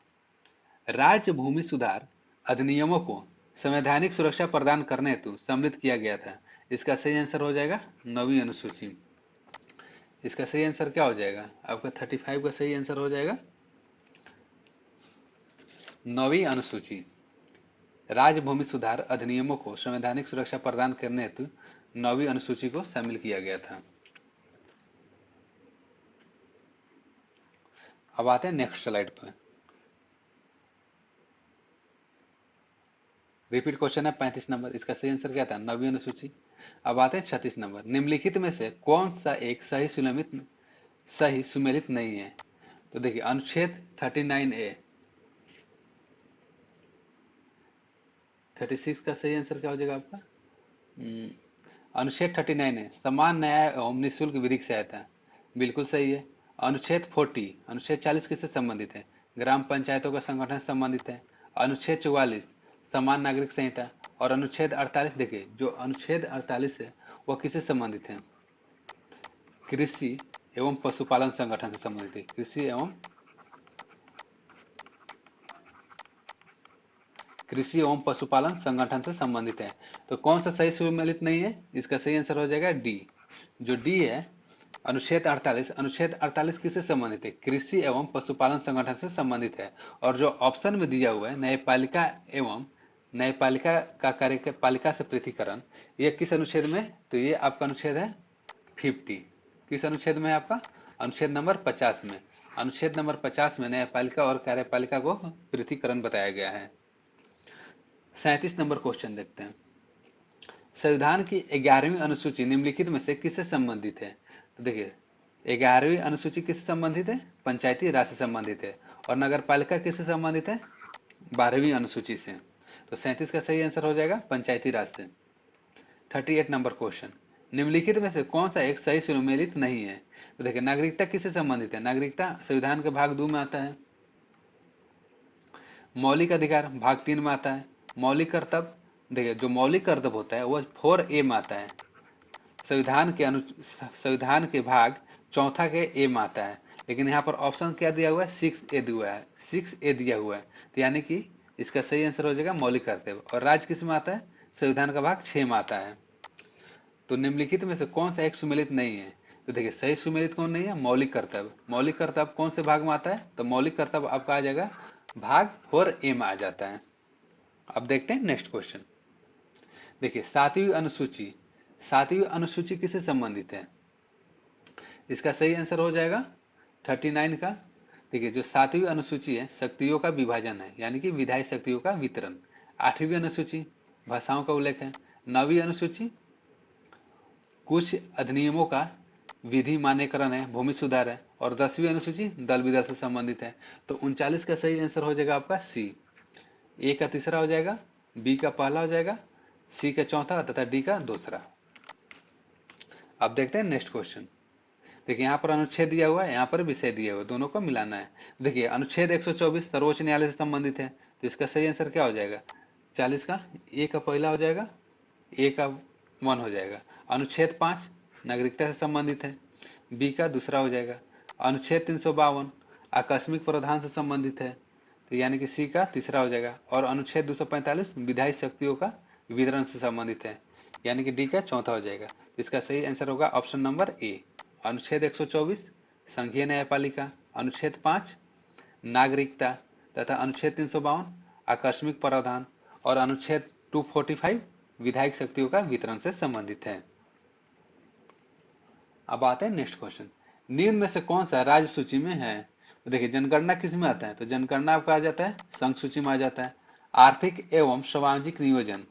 राज्य भूमि सुधार अधिनियमों को संवैधानिक सुरक्षा प्रदान करने हेतु सम्मिलित किया गया था। इसका सही आंसर हो जाएगा 9वीं अनुसूची। इसका सही आंसर क्या हो जाएगा? आपका 35 का सही आंसर हो जाएगा 9वीं अनुसूची। राज्य भूमि सुधार अधिनियमों को संवैधानिक सुरक्षा प्रदान करने हेतु 9वीं अनुसूची को शामिल किया गया था। अब आते हैं नेक्स्ट स्लाइड पर। रिपीट क्वेश्चन है 35 नंबर। इसका सही आंसर क्या था? 9वीं अनुसूची। अब आते हैं 36 नंबर। निम्नलिखित में से कौन सा एक सही सुमेलित नहीं है? तो देखिए अनुच्छेद 39A। 36 का सही आंसर क्या हो जाएगा आपका? अनुच्छेद 39 है समान न्याय एवं निःशुल्क विधिक सहायता, बिल्कुल सही है। अनुच्छेद 40 अनुच्छेद 40 किससे संबंधित है? ग्राम पंचायतों का संगठन से संबंधित है। अनुच्छेद 44 समान नागरिक संहिता। और अनुच्छेद 48 देखिए जो अनुच्छेद 48 है वह किससे संबंधित है? कृषि एवं पशुपालन संगठन से संबंधित है। कृषि एवं पशुपालन संगठन से संबंधित है। तो कौन सा सही सुमेलित नहीं है? इसका सही आंसर हो जाएगा डी। जो डी है अनुच्छेद 48 किससे संबंधित है? कृषि एवं पशुपालन संगठन से संबंधित है। और जो ऑप्शन में दिया हुआ है न्यायपालिका का कार्यपालिका से पृथकीकरण, ये किस अनुच्छेद में? तो ये आपका अनुच्छेद है 50। किस अनुच्छेद में है आपका? अनुच्छेद नंबर 50 में। अनुच्छेद नंबर 50 में न्यायपालिका और कार्यपालिका को पृथकीकरण बताया गया है। 37 नंबर क्वेश्चन देखते हैं। संविधान की 11वीं अनुसूची निम्नलिखित में से किससे संबंधित है? तो देखिए 11वीं अनुसूची किससे संबंधित है? पंचायती राज से संबंधित है। और नगर पालिका किससे संबंधित है? 12वीं अनुसूची से। तो 37 का सही आंसर हो जाएगा पंचायती राज से। 38 नंबर क्वेश्चन। निम्नलिखित में से कौन सा एक सही सुमेलित नहीं है? तो देखिए नागरिकता किससे संबंधित है? नागरिकता संविधान के भाग 2 में आता है। मौलिक अधिकार भाग 3 में आता है। मौलिक कर्तव्य देखिए जो मौलिक कर्तव्य होता है वह 4A में आता है। संविधान के भाग 4 के ए में आता है। लेकिन यहाँ पर ऑप्शन क्या दिया हुआ है? 6A दिया हुआ है। तो यानी कि इसका सही आंसर हो जाएगा मौलिक कर्तव्य। और राज्य किस में आता है? संविधान का भाग 6 में आता है। तो निम्नलिखित में से कौन सा एक सुमेलित नहीं है? तो देखिए सही सुमेलित कौन नहीं है? मौलिक कर्तव्य। मौलिक कर्तव्य कौन से भाग में आता है? तो मौलिक कर्तव्य आपका आ जाएगा भाग 4A में आ जाता है। अब देखते हैं नेक्स्ट क्वेश्चन। देखिए 7वीं अनुसूची किससे संबंधित है? इसका सही आंसर हो जाएगा 39 का। देखिए जो 7वीं अनुसूची है शक्तियों का विभाजन है, यानी कि विधायी शक्तियों का वितरण। 8वीं अनुसूची भाषाओं का उल्लेख है। 9वीं अनुसूची कुछ अधिनियमों का विधि मान्यकरण है, भूमि सुधार है। और 10वीं अनुसूची दल विदल से संबंधित है। तो 39 का सही आंसर हो जाएगा आपका सी। ए का तीसरा हो जाएगा, बी का पहला हो जाएगा, सी का चौथा तथा डी का दूसरा। अब देखते हैं नेक्स्ट क्वेश्चन। देखिए यहाँ पर अनुच्छेद दिया हुआ है, यहाँ पर विषय दिया हुआ है, दोनों को मिलाना है। देखिए अनुच्छेद 124 सर्वोच्च न्यायालय से संबंधित है। तो इसका सही आंसर क्या हो जाएगा? 40 का ए का पहला हो जाएगा, ए का 1 हो जाएगा। अनुच्छेद 5 नागरिकता से संबंधित है, बी का दूसरा हो जाएगा। अनुच्छेद 352 आकस्मिक प्रावधान से संबंधित है, तो यानी कि सी का तीसरा हो जाएगा। और अनुच्छेद 245 विधायी शक्तियों का वितरण से संबंधित है, यानी कि डी का चौथा हो जाएगा। इसका सही आंसर होगा ऑप्शन नंबर ए। अनुच्छेद 124 संघीय न्यायपालिका, अनुच्छेद 5 नागरिकता तथा अनुच्छेद 352 आकस्मिक प्रावधान और अनुच्छेद 245 विधायक शक्तियों का वितरण से संबंधित है। अब आते हैं नेक्स्ट क्वेश्चन, निम्न में से कौन सा राज्य सूची में है? तो देखिए जनगणना किस में आता है? तो जनगणना आपका आ जाता है संघ सूची में आ जाता है। आर्थिक एवं सामाजिक नियोजन,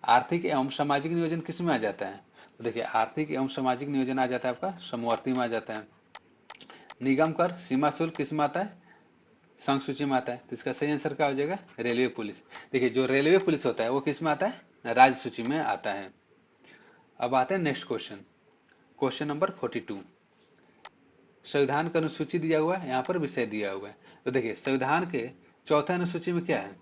आर्थिक एवं सामाजिक नियोजन किस में आ जाता है? तो देखिए आर्थिक एवं सामाजिक नियोजन आ जाता है आपका समवर्ती में आ जाता है। निगम कर सीमा शुल्क किस में आता है? संघ सूची में आता है। तो इसका सही आंसर क्या हो जाएगा? Railway police. देखिए जो रेलवे पुलिस होता है वो किस में आता है? राज्य सूची में आता है। अब आते हैं नेक्स्ट क्वेश्चन, क्वेश्चन नंबर 42। संविधान का अनुसूची दिया हुआ है, यहाँ पर विषय दिया हुआ है। तो देखिए संविधान के चौथा अनुसूची में क्या है?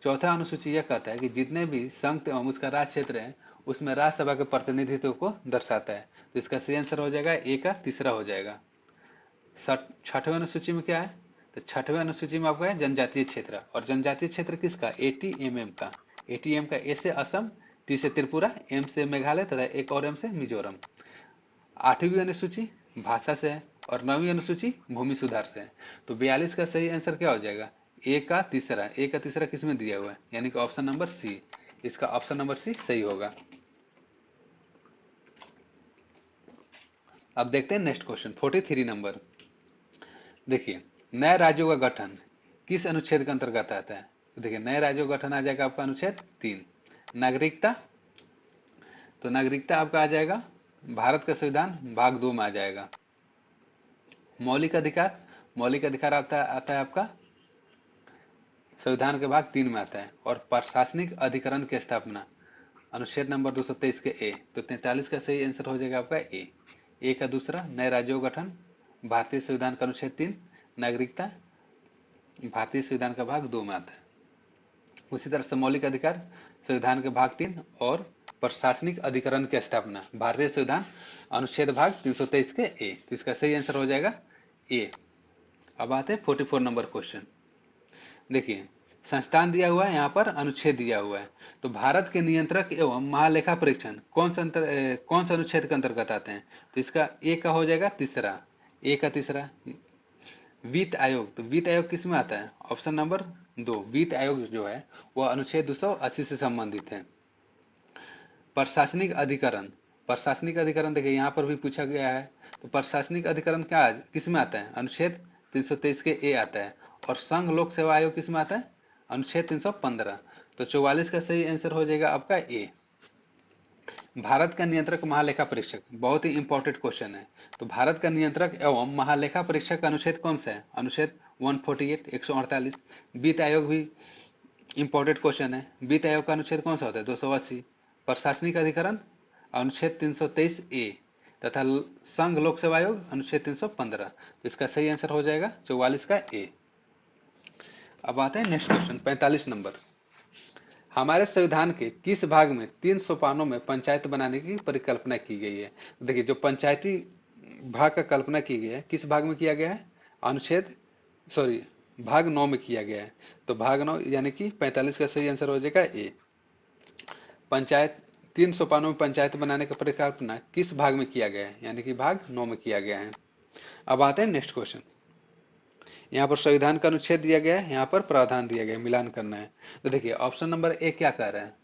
चौथा अनुसूची यह कहता है कि जितने भी संघ एवं उसका राज्य क्षेत्र है उसमें राज्यसभा के प्रतिनिधित्व को दर्शाता है। तो इसका सही आंसर हो जाएगा ए का तीसरा हो जाएगा। छठवें अनुसूची में क्या है? तो छठवें अनुसूची में आपका है जनजातीय क्षेत्र, और जनजातीय क्षेत्र किसका? 80 mm का। 80 का ए से असम, टी से त्रिपुरा, एम से मेघालय तथा एक और एम से मिजोरम। आठवीं अनुसूची भाषा से है और नवीं अनुसूची भूमि सुधार से है। तो 42 का सही आंसर क्या हो जाएगा? ए का तीसरा। ए का तीसरा किसमें दिया हुआ है? यानी कि ऑप्शन नंबर सी। इसका ऑप्शन नंबर सी सही होगा। अब देखते हैं नेक्स्ट क्वेश्चन 43 नंबर। देखिए नए राज्यों का गठन किस अनुच्छेद के अंतर्गत आता है? तो देखिए नए राज्यों का गठन आ जाएगा आपका अनुच्छेद 3। नागरिकता, तो नागरिकता आपका आ जाएगा भारत का संविधान भाग 2 में आ जाएगा। मौलिक अधिकार, मौलिक अधिकार आता है आपका संविधान के भाग 3 में आता है। और प्रशासनिक अधिकरण की स्थापना अनुच्छेद नंबर 223 के ए। तो 43 का सही आंसर हो जाएगा आपका ए। ए का दूसरा नए राज्यों का गठन भारतीय संविधान का अनुच्छेद 3, नागरिकता भारतीय संविधान का भाग 2 में आता है। उसी तरह से मौलिक अधिकार संविधान के भाग 3 और प्रशासनिक अधिकरण की स्थापना भारतीय संविधान अनुच्छेद भाग 323 के ए। तो इसका सही आंसर हो जाएगा ए। अब आते हैं 44 नंबर क्वेश्चन। देखिए संस्थान दिया हुआ है, यहाँ पर अनुच्छेद दिया हुआ है। तो भारत के नियंत्रक एवं महालेखा परीक्षण कौन सा अनुच्छेद के अंतर्गत आते हैं? तो इसका ए का हो जाएगा तीसरा। ए का तीसरा वित्त आयोग, तो वित्त आयोग किस में आता है? Option number 2। वित्त आयोग जो है वह अनुच्छेद 280 से संबंधित है। प्रशासनिक अधिकरण, प्रशासनिक अधिकरण देखिए यहाँ पर भी पूछा गया है। तो प्रशासनिक अधिकरण क्या किस में आता है? अनुच्छेद 323 के ए आता है। और संघ लोक सेवा आयोग किस में आता है? अनुच्छेद 315। तो 44 का सही आंसर हो जाएगा आपका ए। भारत का नियंत्रक महालेखा परीक्षक बहुत ही इंपॉर्टेंट क्वेश्चन है। तो भारत का नियंत्रक एवं महालेखा परीक्षक का अनुच्छेद कौन सा है? अनुच्छेद 148 148। वित्त आयोग भी इंपॉर्टेंट क्वेश्चन है। वित्त आयोग का अनुच्छेद कौन सा होता है? 280। प्रशासनिक अधिकरण अनुच्छेद 323 ए तथा संघ लोक सेवा आयोग अनुच्छेद 315। तो इसका सही आंसर हो जाएगा 44 का ए। अब आते हैं नेक्स्ट क्वेश्चन 45 नंबर। हमारे संविधान के किस भाग में 3 सोपानों में पंचायत बनाने की परिकल्पना की गई है? देखिए जो पंचायती भाग का कल्पना की गई है किस भाग में किया गया है? अनुच्छेद भाग 9 में किया गया है। तो भाग 9 यानी कि 45 का सही आंसर हो जाएगा ए। पंचायत 3 सोपानों में पंचायत बनाने का परिकल्पना किस भाग में किया गया है? यानी कि भाग 9 में किया गया है। अब आते हैं नेक्स्ट क्वेश्चन। यहाँ पर संविधान का अनुच्छेद दिया गया है, यहाँ पर प्रावधान दिया गया है, मिलान करना है। तो देखिए ऑप्शन नंबर ए क्या कह रहा है?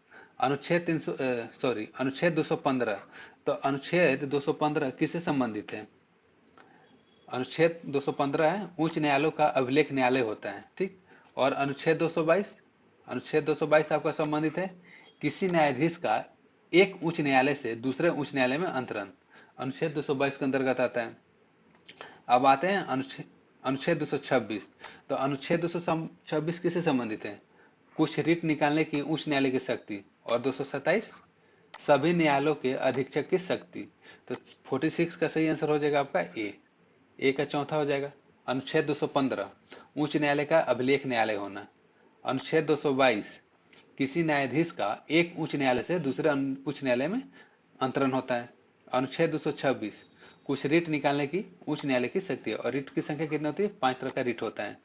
अनुच्छेद 215। तो अनुच्छेद 215 किससे संबंधित है? अनुच्छेद 215 है उच्च न्यायालयों का अभिलेख न्यायालय होता है, ठीक। और अनुच्छेद 222 आपका संबंधित है किसी न्यायाधीश का एक उच्च न्यायालय से दूसरे उच्च न्यायालय में अंतरण, अनुच्छेद 222 के अंतर्गत आता है। अब आते हैं अनुच्छेद 226। तो अनुच्छेद 226 किससे संबंधित है? कुछ रिट निकालने की उच्च न्यायालय की शक्ति। और 227 सभी न्यायालयों के अधीक्षक की शक्ति। तो 46 का सही आंसर हो जाएगा आपका ए का चौथा हो जाएगा। अनुच्छेद 215 उच्च न्यायालय का अभिलेख न्यायालय होना। अनुच्छेद 222 किसी न्यायाधीश का एक उच्च न्यायालय से दूसरे उच्च न्यायालय में अंतरण होता है। अनुच्छेद 226 कुछ रिट निकालने की उच्च न्यायालय की शक्ति है। और रिट की संख्या कितनी होती है? 5 तरह का रिट होता है।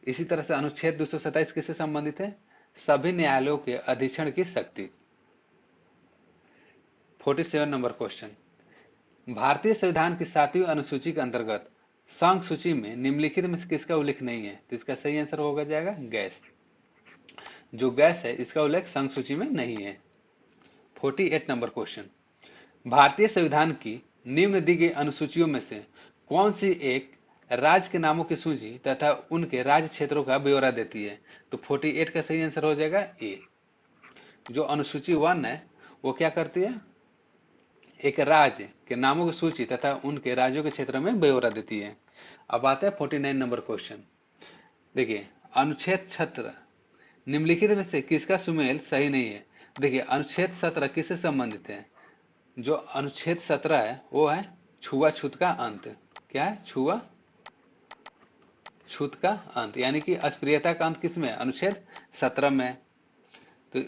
इसी तरह से अनुच्छेद 227 किससे संबंधित है? सभी न्यायालयों के अधीक्षण की शक्ति। 47 नंबर क्वेश्चन, भारतीय संविधान की 7वीं अनुसूची के अंतर्गत संघ सूची में निम्नलिखित में से किसका उल्लेख नहीं है? तो इसका सही आंसर होगा जाएगा गैस। जो गैस है इसका उल्लेख संघ सूची में नहीं है। 48 नंबर क्वेश्चन, भारतीय संविधान की निम्न दी गई अनुसूचियों में से कौन सी एक राज्य के नामों की सूची तथा उनके राज्य क्षेत्रों का ब्यौरा देती है? तो 48 का सही आंसर हो जाएगा ए। जो अनुसूची 1 है वो क्या करती है? एक राज्य के नामों की सूची तथा उनके राज्यों के क्षेत्र में ब्यौरा देती है। अब आते हैं 49 नंबर क्वेश्चन। देखिए, अनुच्छेद 17 निम्नलिखित में से किसका सुमेल सही नहीं है? देखिए, अनुच्छेद 17 किससे संबंधित है? जो अनुच्छेद 17 है वो है छुआछूत का अंत। क्या है? छूत का अंत, यानी कि अस्पृश्यता का अंत किसमें? अनुच्छेद 17 में। तो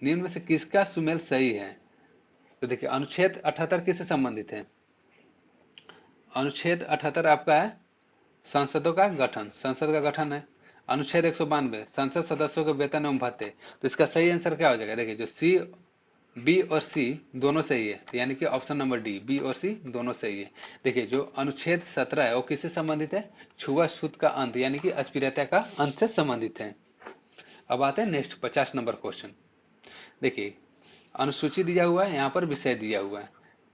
निम्न में से किसका सुमेल सही है? तो देखिए, अनुच्छेद 78 किससे संबंधित है? अनुच्छेद 78 आपका है संसदों का गठन, संसद का गठन है। अनुच्छेद 192 संसद सदस्यों के वेतन एवं भत्ते। तो इसका सही आंसर क्या हो जाएगा? देखिए, जो सी, बी और सी दोनों सही है, यानी कि ऑप्शन नंबर डी, बी और सी दोनों सही है। देखिए, जो अनुच्छेद 17 है वो किससे संबंधित है? छुआछूत का अंत, यानी कि अस्पृश्यता का अंत से संबंधित है। अब आते हैं नेक्स्ट 50 नंबर क्वेश्चन। देखिए, अनुसूची दिया हुआ है, यहाँ पर विषय दिया हुआ है।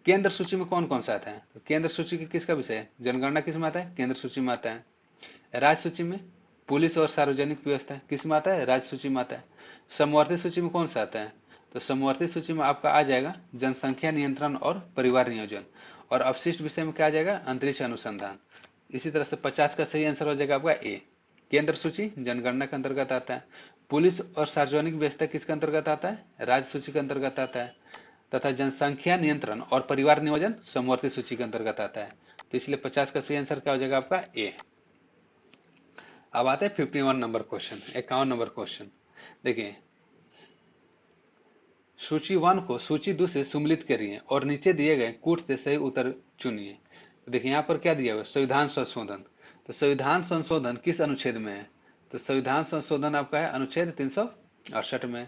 केंद्र सूची में कौन कौन सा आता है? तो केंद्र सूची की किसका विषय है? जनगणना किस में आता है? केंद्र सूची में आता है। राज्य सूची में पुलिस और सार्वजनिक व्यवस्था किस में आता है? राज्य सूची में आता है। समवर्ती सूची में कौन सा आता है? तो समवर्ती सूची में आपका आ जाएगा जनसंख्या नियंत्रण और परिवार नियोजन। और अवशिष्ट विषय में क्या आ जाएगा? अंतरिक्ष अनुसंधान। इसी तरह से 50 का सही आंसर हो जाएगा आपका ए। केंद्र सूची जनगणना के अंतर्गत आता है। पुलिस और सार्वजनिक व्यवस्था किसके अंतर्गत आता है? राज्य सूची के अंतर्गत आता है। तथा जनसंख्या नियंत्रण और परिवार नियोजन समवर्ती सूची के अंतर्गत आता है। तो इसलिए 50 का सही आंसर क्या हो जाएगा आपका? ए। अब आते हैं 51 नंबर क्वेश्चन, 51 नंबर क्वेश्चन। देखिए, सूची 1 को सूची 2 से सम्मिलित करिए और नीचे दिए गए कूट से सही उत्तर चुनिए। तो देखिए, यहाँ पर क्या दिया हुआ है? संविधान संशोधन। तो संविधान संशोधन किस अनुच्छेद में है? तो संविधान संशोधन आपका है अनुच्छेद 368 में।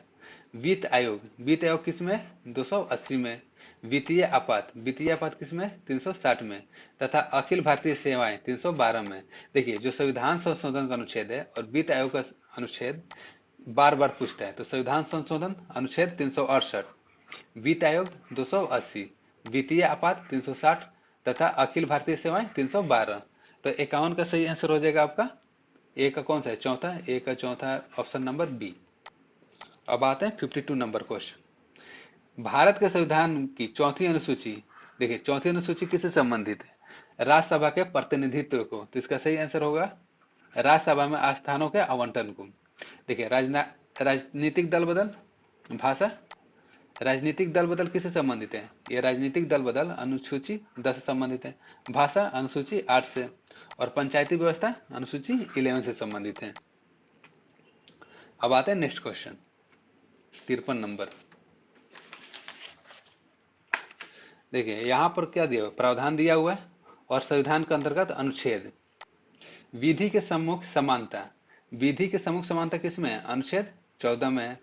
वित्त आयोग, वित्त आयोग किस में? 280 में। वित्तीय आपात, वित्तीय आपात किस में? 360 में। तथा अखिल भारतीय सेवाएं 312 में। देखिए, जो संविधान संशोधन का अनुच्छेद है और वित्त आयोग का अनुच्छेद बार बार पूछता है। तो संविधान संशोधन अनुच्छेद 368, वित्त आयोग 280, वित्तीय आपात 360 तथा अखिल भारतीय सेवाएं 312। तो 51 का सही आंसर हो जाएगा आपका ए का कौन सा है? चौथा, ए का चौथा ऑप्शन नंबर बी। अब आते हैं 52 नंबर क्वेश्चन। भारत के संविधान की चौथी अनुसूची, देखिए चौथी अनुसूची किससे संबंधित है? राज्यसभा के प्रतिनिधित्व को। तो इसका सही आंसर होगा राज्यसभा में आस्थानों के आवंटन को। देखिए, राजनीतिक दल बदल, भाषा, राजनीतिक दल बदल किससे संबंधित है? ये राजनीतिक दल बदल अनुसूची 10 से संबंधित है। भाषा अनुसूची 8 से। और पंचायती व्यवस्था अनुसूची 11 से संबंधित है। अब आते हैं नेक्स्ट क्वेश्चन 53 नंबर। देखिए, यहां पर क्या दिया हुआ? प्रावधान दिया हुआ है और संविधान के अंतर्गत अनुच्छेद। विधि के सम्मुख समानता, विधि के सम्मुख समानता किसमें है? अनुच्छेद 14 में है।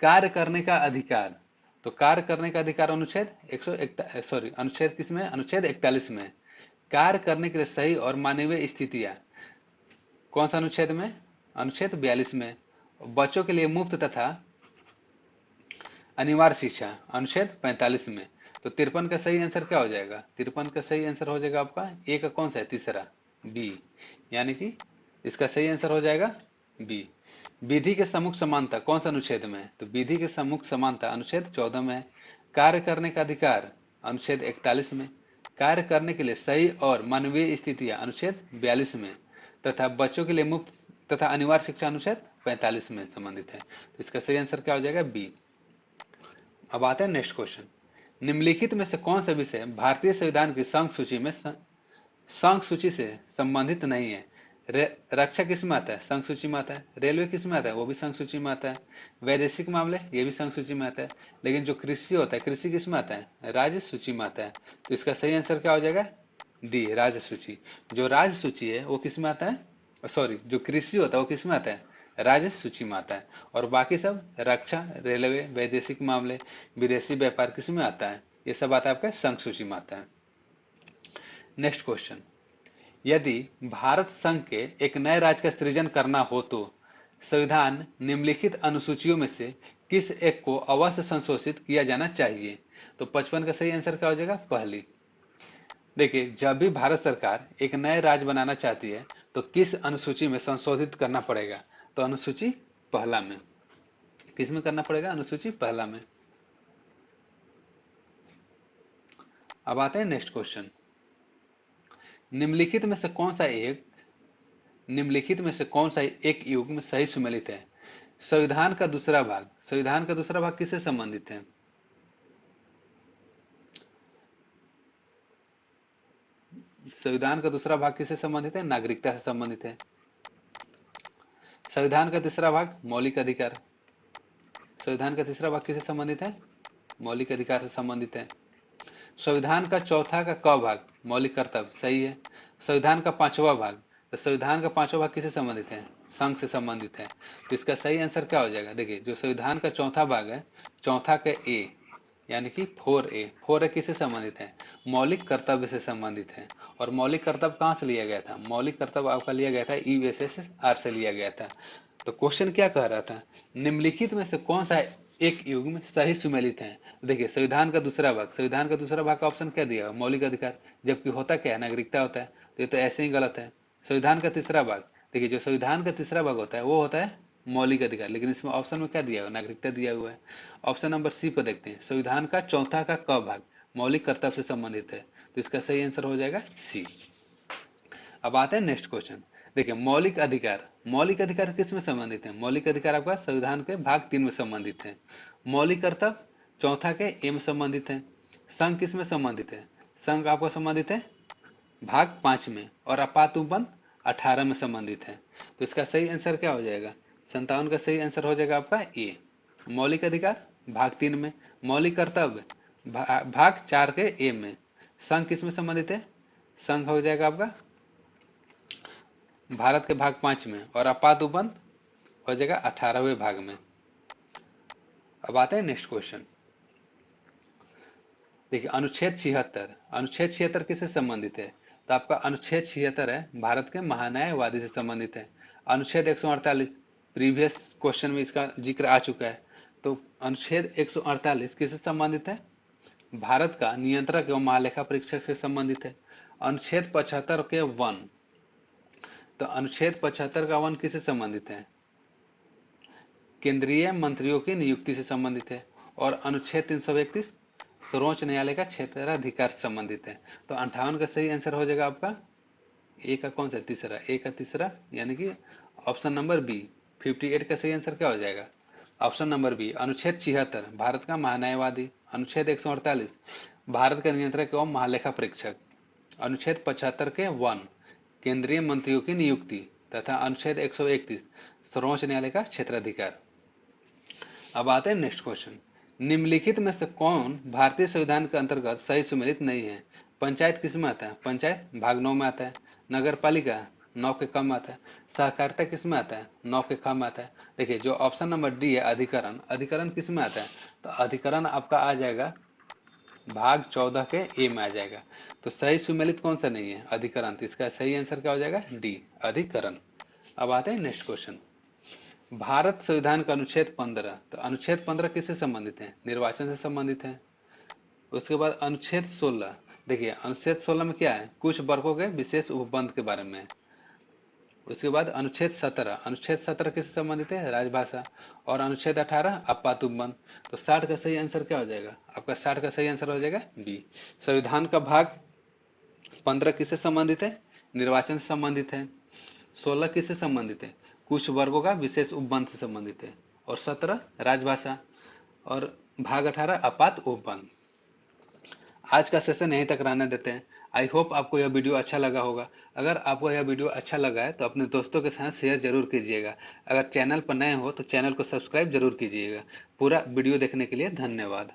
कार्य करने का अधिकार, तो कार्य करने का अधिकार अनुच्छेद अनुच्छेद किसमें? अनुच्छेद 41 में। कार्य करने के लिए सही और मानवीय स्थितियां कौन सा अनुच्छेद में? अनुच्छेद 42 में। बच्चों के लिए मुफ्त तथा अनिवार्य शिक्षा अनुच्छेद 45 में। तो 53 का सही आंसर क्या हो जाएगा? 53 का सही आंसर हो जाएगा आपका ए का कौन सा है? तीसरा, बी, यानी कि इसका सही आंसर हो जाएगा बी। विधि के सम्मुख समानता कौन सा अनुच्छेद में है? तो विधि के सम्मुख समानता अनुच्छेद 14 में है। कार्य करने का अधिकार अनुच्छेद 41 में। कार्य करने के लिए सही और मानवीय स्थितियां अनुच्छेद 42 में। तथा बच्चों के लिए मुफ्त तथा अनिवार्य शिक्षा अनुच्छेद 45 में संबंधित है। तो इसका सही आंसर क्या हो जाएगा? बी। अब आते हैं नेक्स्ट क्वेश्चन। निम्नलिखित में से कौन सा विषय भारतीय संविधान की संघ सूची में संघ सूची से संबंधित नहीं है? रक्षा किस में आता है? संघ सूची में आता है। रेलवे किस में आता है? वो भी संघ सूची में आता है। वैदेशिक मामले, ये भी संघ सूची में आता है। लेकिन जो कृषि होता है, कृषि किस में आता है? राज्य सूची में आता है। तो इसका सही आंसर क्या हो जाएगा? डी, राज्य सूची। जो राज्य सूची है वो किस में आता है? सॉरी, जो कृषि होता है वो किस में आता है? राज्य सूची में आता है, और बाकी सब रक्षा, रेलवे, वैदेशिक मामले, विदेशी व्यापार किस में आता है, ये सब आता है आपके संघ सूची में आता है। नेक्स्ट क्वेश्चन, यदि भारत संघ के एक नए राज्य का सृजन करना हो तो संविधान निम्नलिखित अनुसूचियों में से किस एक को अवश्य संशोधित किया जाना चाहिए? तो 55 का सही आंसर क्या हो जाएगा? पहली। देखिए, जब भी भारत सरकार एक नए राज्य बनाना चाहती है तो किस अनुसूची में संशोधित करना पड़ेगा? तो अनुसूची पहला में। किस में करना पड़ेगा? अनुसूची पहला में। अब आते हैं नेक्स्ट क्वेश्चन, निम्नलिखित में से कौन सा एक युग्म सही सुमेलित है? संविधान का दूसरा भाग। संविधान का दूसरा भाग किससे संबंधित है? संविधान का दूसरा भाग किससे संबंधित है? नागरिकता से संबंधित है। संविधान का तीसरा भाग मौलिक अधिकार। संविधान का तीसरा भाग किससे संबंधित है? मौलिक अधिकार से संबंधित है। संविधान का चौथा का क भाग मौलिक कर्तव्य, सही है। संविधान का पांचवा भाग, तो संविधान का पांचवा भाग किससे संबंधित है? संघ से संबंधित है। तो इसका सही आंसर क्या हो जाएगा? देखिए, जो संविधान का चौथा भाग है, चौथा के ए यानी कि 4A किससे संबंधित है? मौलिक कर्तव्य से संबंधित है। और मौलिक कर्तव्य कहां से लिया गया था? मौलिक कर्तव्य आपका लिया गया था USSR से लिया गया था। तो क्वेश्चन क्या कह रहा था? निम्नलिखित में से कौन सा एक युग्म सही सुमेलित है? देखिए, संविधान का दूसरा भाग का ऑप्शन क्या दिया? मौलिक अधिकार, जबकि होता क्या है? नागरिकता होता है। तो ये तो ऐसे ही गलत है। संविधान का तीसरा भाग, देखिए जो संविधान का तीसरा भाग होता है वो होता है मौलिक अधिकार, लेकिन इसमें ऑप्शन में क्या दिया हुआ है? नागरिकता दिया हुआ है। ऑप्शन नंबर सी पर देखते हैं, संविधान का चौथा का क भाग मौलिक कर्तव्य से संबंधित है। तो इसका सही आंसर हो जाएगा सी। अब आते हैं नेक्स्ट क्वेश्चन। देखिए, मौलिक अधिकार किस में संबंधित है? मौलिक अधिकार आपका संविधान के भाग 3 में संबंधित है। मौलिक कर्तव्य चौथा के ए में संबंधित है। संघ किस में संबंधित है? संघ आपको संबंधित है भाग 5 में, और आपात उपबंध 18 में संबंधित है। तो इसका सही आंसर क्या हो जाएगा? 57 का सही आंसर हो जाएगा आपका ए। मौलिक अधिकार भाग 3 में, मौलिक कर्तव्य भाग 4 के ए में, संघ किस में संबंधित है? संघ हो जाएगा आपका भारत के भाग 5 में, और आपात उपबंध हो जाएगा 18वें भाग में। अब आते हैं नेक्स्ट क्वेश्चन। देखिए, अनुच्छेद 76 किससे संबंधित है? तो आपका अनुच्छेद 76 है भारत के महान्यायवादी से संबंधित है। अनुच्छेद 148 प्रीवियस क्वेश्चन में इसका जिक्र आ चुका है। तो अनुच्छेद 148 किससे संबंधित है? भारत का नियंत्रक एवं महालेखा परीक्षक से संबंधित है। अनुच्छेद 75 के 1, तो अनुच्छेद 75 का 1 किससे संबंधित है? केंद्रीय मंत्रियों की नियुक्ति से संबंधित है। और अनुच्छेद 331 सर्वोच्च न्यायालय का क्षेत्राधिकार से संबंधित है। तो 58 का सही आंसर हो जाएगा आपका ए का कौन सा? तीसरा। ए का तीसरा यानी कि ऑप्शन नंबर बी। 58 का सही आंसर क्या हो जाएगा? Option number B. अनुच्छेद 76 भारत का महान्यायवादी, अनुच्छेद 148 भारत का नियंत्रक एवं महालेखा परीक्षक, अनुच्छेद 75 के 1 केंद्रीय मंत्रियों की नियुक्ति, तथा अनुच्छेद 131 सर्वोच्च न्यायालय का क्षेत्राधिकार। अब आते हैं नेक्स्ट क्वेश्चन। निम्नलिखित में से कौन भारतीय संविधान के अंतर्गत सही सुमेलित नहीं है? पंचायत किस में आता है? पंचायत भाग 9 में आता है। नगर पालिका 9 के कम आता है। सहकारिता किस में आता है? 9 के कम आता है। देखिए, जो ऑप्शन नंबर डी है अधिकरण किस में आता है? तो अधिकरण आपका आ जाएगा भाग 14 के ए में आ जाएगा। तो सही सुमेलित कौन सा नहीं है? अधिकरण। तो इसका सही आंसर क्या हो जाएगा? डी, अधिकरण। अब आते हैं नेक्स्ट क्वेश्चन। भारत संविधान का अनुच्छेद 15, तो अनुच्छेद 15 किससे संबंधित है? निर्वाचन से संबंधित है। उसके बाद अनुच्छेद 16, देखिए अनुच्छेद 16 में क्या है? कुछ वर्गों के विशेष उपबंध के बारे में। उसके बाद अनुच्छेद 17 किससे संबंधित है? राजभाषा। और अनुच्छेद 18 आपात उपबंध। तो 60 का सही आंसर क्या हो जाएगा आपका? 60 का सही आंसर हो जाएगा बी। संविधान का भाग 15 किससे संबंधित है? निर्वाचन से संबंधित है। 16 किससे संबंधित है? कुछ वर्गों का विशेष उपबंध से संबंधित है। और 17 राजभाषा। और भाग 18 आपात उपबंध। आज का सेशन यहीं तक रहने देते हैं। आई होप आपको यह वीडियो अच्छा लगा होगा। अगर आपको यह वीडियो अच्छा लगा है तो अपने दोस्तों के साथ शेयर जरूर कीजिएगा। अगर चैनल पर नए हो तो चैनल को सब्सक्राइब जरूर कीजिएगा। पूरा वीडियो देखने के लिए धन्यवाद।